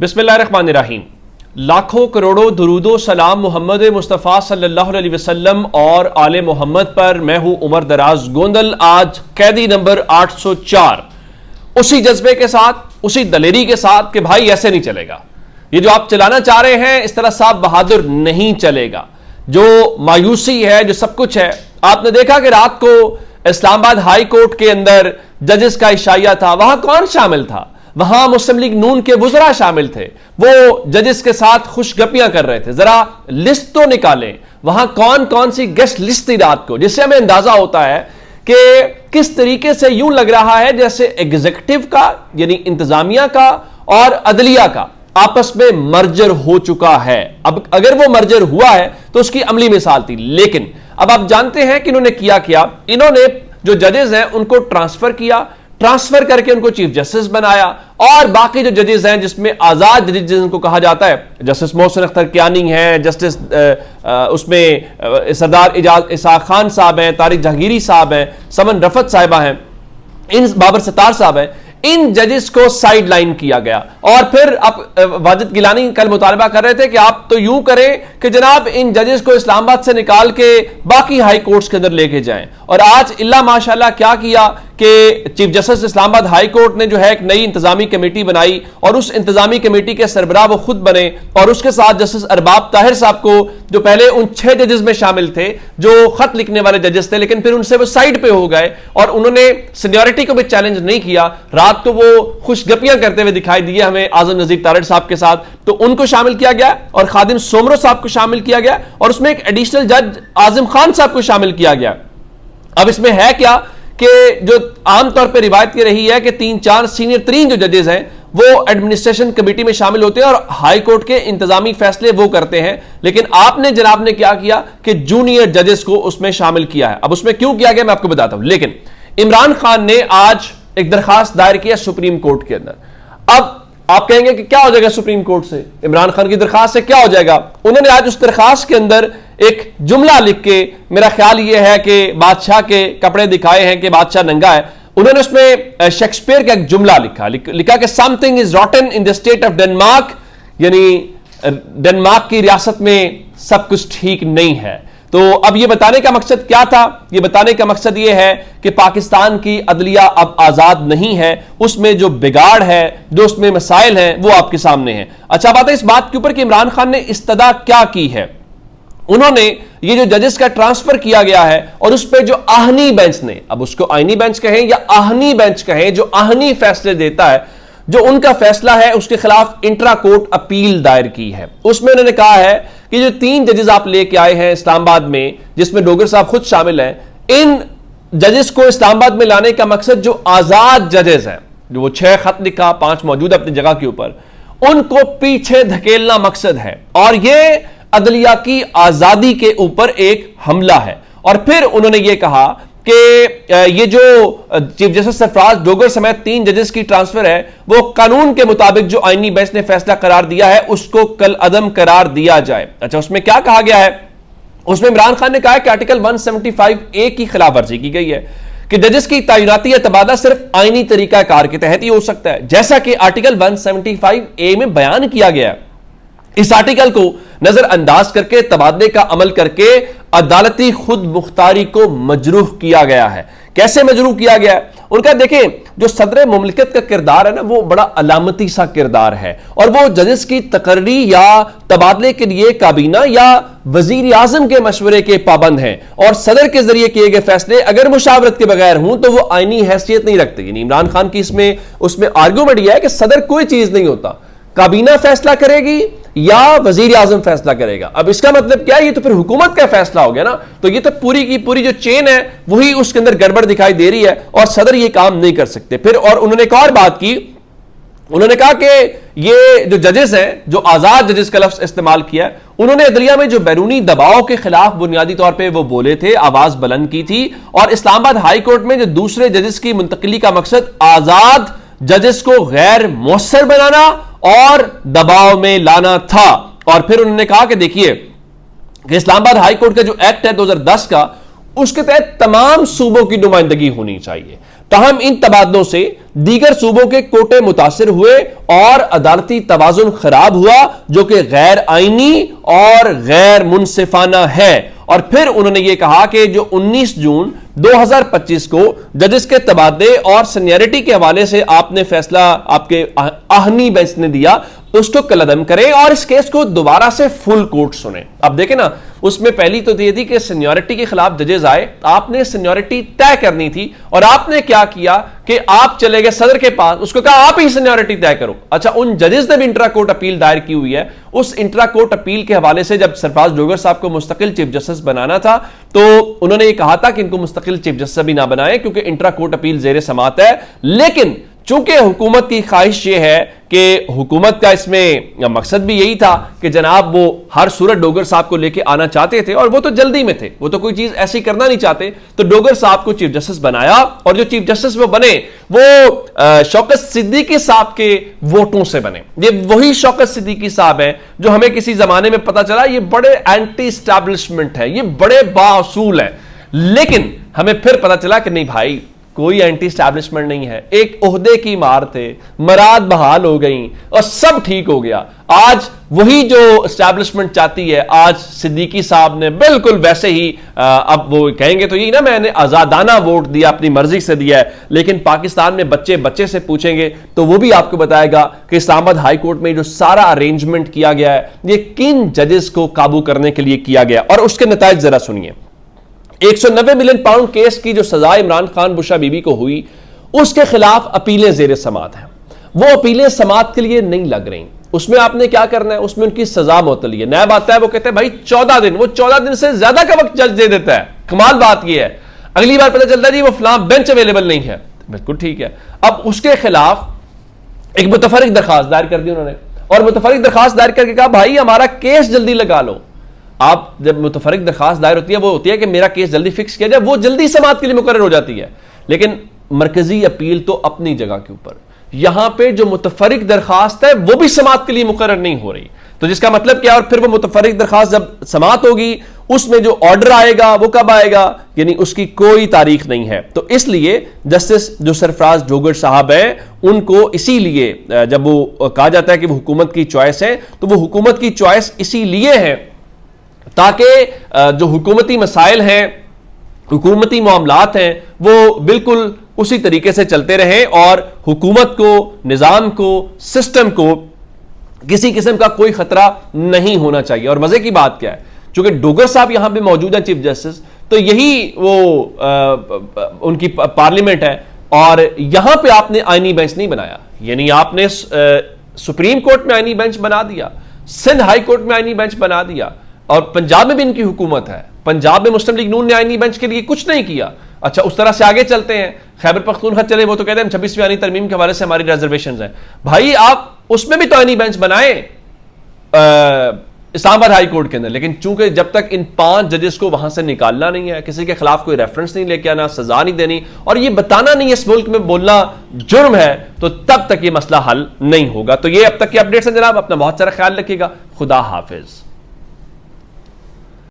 बिस्मिल्लाहिर्रहमानिर्रहीम। लाखों करोड़ों दुरूदो सलाम मोहम्मद मुस्तफ़ा सल्लल्लाहु अलैहि वसल्लम और आले मोहम्मद पर। मैं हूं उमर दराज गोंदल। आज कैदी नंबर 804 उसी जज्बे के साथ, उसी दलेरी के साथ कि भाई ऐसे नहीं चलेगा, ये जो आप चलाना चाह रहे हैं इस तरह साहब बहादुर नहीं चलेगा। जो मायूसी है, जो सब कुछ है, आपने देखा कि रात को इस्लामाबाद हाई कोर्ट के अंदर जजेस का इशाया था। वहां कौन शामिल था? वहां मुस्लिम लीग नून के वुज़रा शामिल थे। वो जजेस के साथ खुशगपियां कर रहे थे। जरा लिस्ट तो निकालें, वहां कौन कौन सी गेस्ट लिस्ट थी रात को, जिससे हमें अंदाजा होता है कि किस तरीके से यूं लग रहा है जैसे एग्जीक्यूटिव का यानी इंतजामिया का और अदलिया का आपस में मर्जर हो चुका है। अब अगर वो मर्जर हुआ है तो उसकी अमली मिसाल थी। लेकिन अब आप जानते हैं कि इन्होंने किया क्या। इन्होंने जो जजेस हैं उनको ट्रांसफर किया, ट्रांसफर करके उनको चीफ जस्टिस बनाया, और बाकी जो जजेस हैं जिसमें आजाद जजेस जिनको कहा जाता है, जस्टिस मोहसिन अख्तर कियानी हैं, जस्टिस उसमें सरदार इजाज इसाक खान साहब हैं, तारिक जहांगीरी साहब हैं, समन रफत साहिबा हैं, इन बाबर सत्तार साहब हैं, इन जजेस को साइड लाइन किया गया। और फिर अब वाजिद गिलानी कल मुतालबा कर रहे थे कि आप तो यूं करें कि जनाब इन जजेस को इस्लामाबाद से निकाल के बाकी हाई कोर्ट्स के अंदर लेके जाएं। और आज इल्ला माशाल्लाह क्या किया कि chief justice Islamabad high court ने जो है एक नई इंतजामी कमेटी बनाई, और उस इंतजामी कमेटी के सरबराह वो खुद बने, और उसके साथ जस्टिस अरबाब ताहिर साहब को, जो पहले उन 6 जजेस में शामिल थे जो खत लिखने वाले जजेस थे, लेकिन फिर उनसे वो साइड पे हो गए और उन्होंने सीनियरिटी को भी चैलेंज नहीं किया। रात को वो खुशगपियां करते हुए दिखाई दिए हमें आजम नजीर तारड़ साहब के साथ, तो उनको शामिल किया गया और खादिम सोमरो साहब को शामिल किया गया, और उसमें एक एडिशनल जज आजम खान साहब को शामिल किया गया। अब इसमें है क्या कि जो आमतौर पर रिवायत की रही है कि 3-4 सीनियर तरीन जो जजेस हैं वो एडमिनिस्ट्रेशन कमेटी में शामिल होते हैं और हाई कोर्ट के इंतजामी फैसले वो करते हैं। लेकिन आपने जनाब ने क्या किया कि जूनियर जजेस को उसमें शामिल किया है। अब उसमें क्यों किया गया मैं आपको बताता हूं। लेकिन इमरान खान ने आज एक दरखास्त दायर किया सुप्रीम कोर्ट के अंदर। अब आप कहेंगे कि क्या हो जाएगा सुप्रीम कोर्ट से, इमरान खान की दरखास्त से क्या हो जाएगा। उन्होंने आज उस दरखास्त के अंदर एक जुमला लिख के, मेरा ख्याल यह है कि बादशाह के कपड़े दिखाए हैं कि बादशाह नंगा है, उन्होंने उसमें शेक्सपियर का एक जुमला लिखा कि something is रॉटन in the state of Denmark, यानी डेनमार्क की रियासत में सब कुछ ठीक नहीं है। तो अब यह बताने का मकसद क्या था? यह बताने का मकसद यह है कि पाकिस्तान की अदलिया अब आजाद नहीं है, उसमें जो बिगाड़ है, जो उसमें मसाइल हैं वो आपके सामने हैं। अच्छा बात है इस बात के ऊपर कि इमरान खान ने इस्तदा क्या की है। उन्होंने ये जो जजेस का ट्रांसफर किया गया है और उस पर जो आहनी बेंच ने, अब उसको आईनी बेंच कहें या आहनी बेंच कहें, जो आहनी फैसले देता है, जो उनका फैसला है, उसके खिलाफ इंट्रा कोर्ट अपील दायर की है। उसमें उन्होंने कहा है कि जो 3 जजेस आप लेके आए हैं इस्लामाबाद में, जिसमें डोगर साहब खुद शामिल हैं, इन जजेस को इस्लामाबाद में लाने का मकसद जो आजाद जजेस हैं, जो वो 6 खत लिखा, 5 मौजूद अपनी जगह के ऊपर, उनको पीछे धकेलना मकसद है, और ये अदलिया की आजादी के ऊपर एक हमला है। और फिर उन्होंने ये कहा कि ये जो चीफ जस्टिस सरफराज डोगर समेत 3 जजेस की ट्रांसफर है वो कानून के मुताबिक जो आईनी बेंच ने फैसला करार दिया है उसको कल अदम करार दिया जाए। अच्छा उसमें क्या कहा गया है? उसमें इमरान खान ने कहा है कि आर्टिकल 175A की खिलाफ वर्जी की गई है कि जजेस की तैनाती या तबादला सिर्फ आईनी तरीका कार के तहत ही हो सकता है, जैसा कि आर्टिकल 175A में बयान किया गया है। इस आर्टिकल को नजरअंदाज करके तबादले का अमल करके अदालती खुद मुख्तारी को मजरूह किया गया है। कैसे मजरूह किया गया है? उनका देखें जो सदर मुमलिकत का किरदार है ना, वो बड़ा अलामती सा किरदार है, और वो जजेस की तकर्री या तबादले के लिए काबीना या वजीर आजम के मशवरे के पाबंद हैं, और सदर के जरिए किए गए फैसले अगर मुशावरत के बगैर हों तो वो आईनी हैसियत नहीं रखते। यानी इमरान खान की उसमें आर्ग्यूमेंट यह है कि सदर कोई चीज नहीं होता, काबीना फैसला करेगी या वजीर आजम फैसला करेगा। अब इसका मतलब क्या है? ये तो फिर हुकूमत का फैसला हो गया ना। तो ये तो पूरी की पूरी जो चेन है वही उसके अंदर गड़बड़ दिखाई दे रही है, और सदर ये काम नहीं कर सकते। फिर और उन्होंने एक और बात की, उन्होंने कहा कि ये जो जजेस हैं, जो आजाद जजेस का लफ्ज इस्तेमाल किया, उन्होंने अदलिया में जो बैरूनी दबाव के खिलाफ बुनियादी तौर पर वो बोले थे, आवाज बुलंद की थी, और इस्लामाबाद हाई कोर्ट में जो दूसरे जजेस की मुंतकिली का मकसद आजाद जजेस को गैर मौसर बनाना और दबाव में लाना था। और फिर उन्होंने कहा कि देखिए कि इस्लामाबाद हाई कोर्ट का जो एक्ट है 2010 का, उसके तहत तमाम सूबों की नुमाइंदगी होनी चाहिए। ताहम इन तबादलों से दीगर सूबों के कोटे मुतासिर हुए और अदालती तवाजुन खराब हुआ, जो कि गैर आईनी और गैर मुनसिफाना है। और फिर उन्होंने यह कहा कि जो 19 जून 2025 को जजेस के तबादले और सीनियरिटी के हवाले से आपने फैसला आपके आहनी बेंच ने दिया, उसको कलअदम करें और इस केस को दोबारा से फुल कोर्ट सुने। अब देखें ना, उसमें पहली तो ये थी कि सीनियरिटी के खिलाफ जजेस आए, आपने सीनियरिटी तय करनी थी और आपने क्या किया कि आप चले गए सदर के पास, उसको कहा आप ही सीनियरिटी तय करो। अच्छा, उन जजेस ने भी इंट्रा कोर्ट अपील दायर की हुई है। उस इंट्रा कोर्ट अपील के हवाले से जब सरफराज डोगर साहब को मुस्तकिल चीफ जस्टिस बनाना था तो उन्होंने ये कहा था कि इनको मुस्तकिल चीफ जस्टिस भी ना बनाए क्योंकि इंट्रा कोर्ट अपील जेर समात है। लेकिन चूंकि हुकूमत की ख्वाहिश यह है कि हुकूमत का इसमें मकसद भी यही था कि जनाब वो हर सूरत डोगर साहब को लेके आना चाहते थे और वो तो जल्दी में थे, वो तो कोई चीज ऐसी करना नहीं चाहते, तो डोगर साहब को चीफ जस्टिस बनाया और जो चीफ जस्टिस वो बने वो शौकत सिद्दीकी साहब के वोटों से बने। ये वही शौकत सिद्दीकी साहब हैं जो हमें किसी जमाने में पता चला ये बड़े एंटी एस्टैब्लिशमेंट है, ये बड़े बाअसूल है, लेकिन हमें फिर पता चला कि नहीं भाई, कोई एंटी एस्टैब्लिशमेंट नहीं है, एक ओहदे की मार थे, मराद बहाल हो गई और सब ठीक हो गया। आज वही जो एस्टैब्लिशमेंट चाहती है, आज सिद्दीकी साहब ने बिल्कुल वैसे ही अब वो कहेंगे तो यही ना, मैंने आजादाना वोट दिया, अपनी मर्जी से दिया है, लेकिन पाकिस्तान में बच्चे बच्चे से पूछेंगे तो वो भी आपको बताएगा कि इस्लामाबाद हाई कोर्ट में जो सारा अरेंजमेंट किया गया है ये किन जजेस को काबू करने के लिए किया गया, और उसके नताइज जरा सुनिए। 190 मिलियन पाउंड केस की जो सजा इमरान खान बुशरा बीबी को हुई, उसके खिलाफ अपीलें जेर समात हैं। वो अपीलें समात के लिए नहीं लग रही, उसमें आपने क्या करना है, उसमें उनकी सजा मुअत्तली है। नया आता है, वो कहते हैं भाई 14 दिन, वो 14 दिन से ज्यादा का वक्त जज दे देता है। कमाल बात यह है, अगली बार पता चलता है जी वो फलां बेंच अवेलेबल नहीं है, बिल्कुल ठीक है। अब उसके खिलाफ एक मुतफरिक दरखास्त दायर कर दी उन्होंने, और मुतफरिक दरखास्त दायर करके कहा भाई हमारा केस जल्दी लगा लो। आप जब मुतफरिक दरखास्त दायर होती है वो होती है कि मेरा केस जल्दी फिक्स किया जाए, वो जल्दी समात के लिए मुकर्रर हो जाती है, लेकिन मरकजी अपील तो अपनी जगह के ऊपर, यहां पे जो मुतफरिक दरखास्त है वो भी समात के लिए मुकर्रर नहीं हो रही। तो जिसका मतलब क्या, और फिर वो मुतफरिक दरखास्त जब समात होगी उसमें जो ऑर्डर आएगा वो कब आएगा, यानी उसकी कोई तारीख नहीं है। तो इसलिए जस्टिस जो सरफराज डोगर साहब हैं उनको इसीलिए जब वो कहा जाता है कि वो हुकूमत की चॉइस है, तो वो हुकूमत की चॉइस इसीलिए है ताकि जो हुकूमती मसाइल हैं, हुकूमती मामलात हैं, वो बिल्कुल उसी तरीके से चलते रहें और हुकूमत को, निज़ाम को, सिस्टम को किसी किस्म का कोई खतरा नहीं होना चाहिए। और मजे की बात क्या है, चूंकि डोगर साहब यहां पे मौजूद हैं चीफ जस्टिस, तो यही वो उनकी पार्लियामेंट है और यहां पे आपने आईनी बेंच नहीं बनाया, यानी आपने सुप्रीम कोर्ट में आईनी बेंच बना दिया, सिंध हाई कोर्ट में आईनी बेंच बना दिया, और पंजाब में भी इनकी हुकूमत है, पंजाब में मुस्लिम लीग नून ने आईनी बेंच के लिए कुछ नहीं किया। अच्छा, उस तरह से आगे चलते हैं, खैबर पख्तूनख्वा चले, वो तो कहते हैं 26वीं आईनी तरमीम के हवाले से हमारी रिजर्वेशंस हैं। भाई आप उसमें भी तो आईनी बेंच बनाए इस्लामाबाद हाई कोर्ट के अंदर, लेकिन चूंकि जब तक इन 5 जजेस को वहां से निकालना नहीं है, किसी के खिलाफ कोई रेफरेंस नहीं लेके आना, सजा नहीं देनी और ये बताना नहीं इस मुल्क में बोलना जुर्म है, तो तब तक ये मसला हल नहीं होगा। तो ये अब तक की अपडेट्स हैं जनाब, अपना बहुत सारा ख्याल रखिएगा। खुदा हाफिज।